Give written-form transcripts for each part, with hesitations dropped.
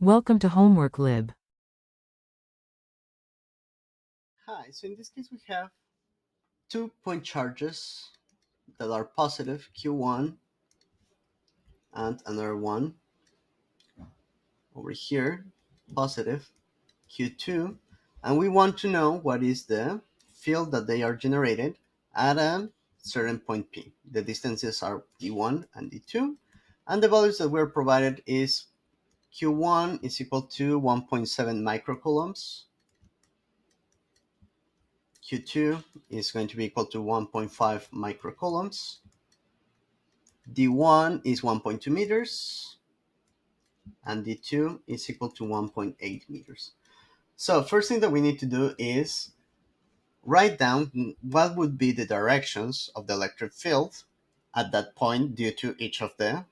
Welcome to Homework Lib. Hi, so in this case we have 2 point charges that are positive, Q1, and another one over here, positive, Q2, and we want to know what is the field that they are generated at a certain point P. The distances are D1 and D2, and the values that were provided is Q1 is equal to 1.7 microcoulombs, Q2 is going to be equal to 1.5 microcoulombs, D1 is 1.2 meters, and D2 is equal to 1.8 meters. So first thing that we need to do is write down what would be the directions of the electric field at that point due to each of the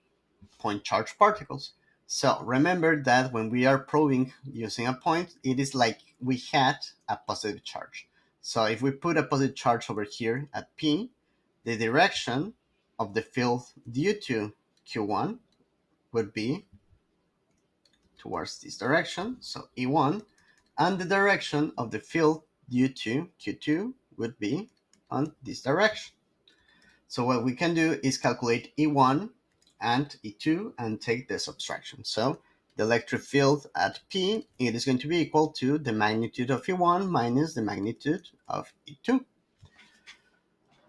point charge particles. So remember that when we are probing using a point, it is like we had a positive charge. So if we put a positive charge over here at P, the direction of the field due to Q1 would be towards this direction, so E1, and the direction of the field due to Q2 would be on this direction. So what we can do is calculate E1 and E2 and take the subtraction. So the electric field at P, it is going to be equal to the magnitude of E1 minus the magnitude of E2.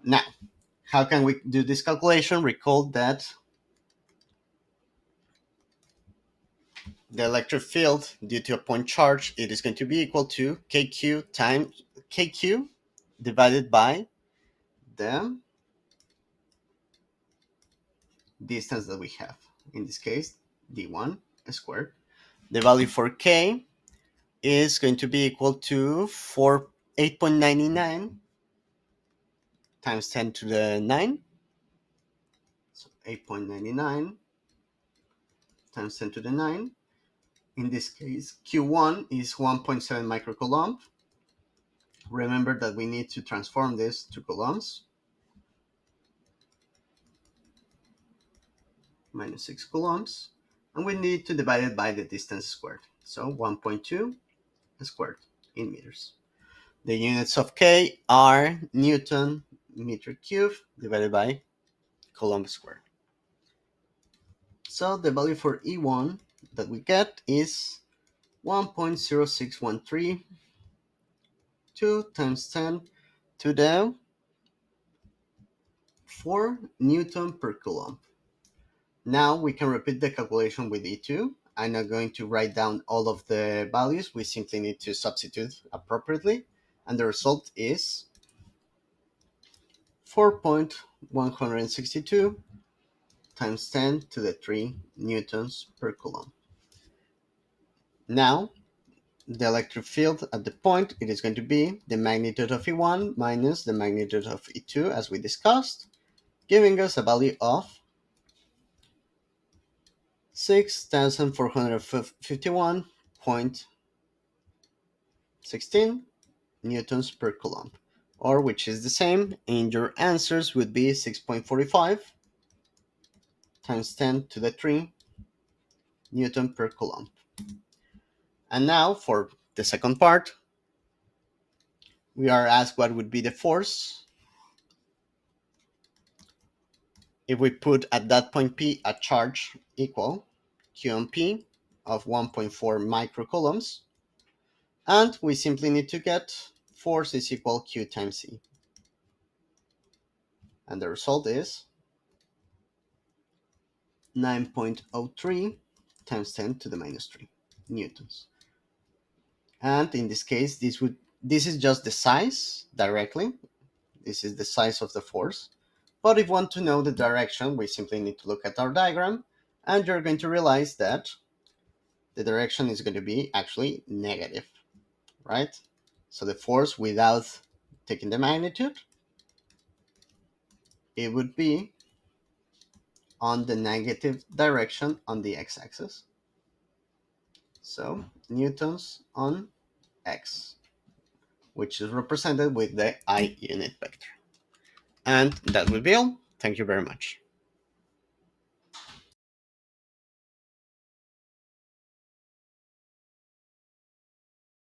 Now, how can we do this calculation? Recall that the electric field due to a point charge, it is going to be equal to kq times kq divided by the distance that we have. In this case, d1 squared. The value for k is going to be equal to 8.99 times 10 to the 9. So 8.99 times 10 to the 9. In this case, Q1 is 1.7 microcoulomb. Remember that we need to transform this to coulombs. Minus 6 coulombs. And we need to divide it by the distance squared. So 1.2 squared in meters. The units of K are Newton meter cube divided by Coulomb squared. So the value for E1 that we get is 1.0613 2 times 10 to the 4 Newton per Coulomb. Now we can repeat the calculation with E2. I'm not going to write down all of the values. We simply need to substitute appropriately. And the result is 4.162 times 10 to the 3 newtons per coulomb. Now, the electric field at the point, it is going to be the magnitude of E1 minus the magnitude of E2 as we discussed, giving us a value of 6,451.16 newtons per coulomb, or which is the same, and your answers would be 6.45 times 10 to the 3 newton per coulomb. And now for the second part, we are asked what would be the force if we put at that point P a charge equal Q on P of 1.4 microcoulombs, and we simply need to get force is equal Q times E. And the result is 9.03 times 10 to the minus 3 newtons. And in this case, this is just the size directly. This is the size of the force. But if we want to know the direction, we simply need to look at our diagram, and you're going to realize that the direction is going to be actually negative, right? So the force without taking the magnitude, it would be on the negative direction on the x-axis. So newtons on x, which is represented with the I unit vector. And that will be all. Thank you very much.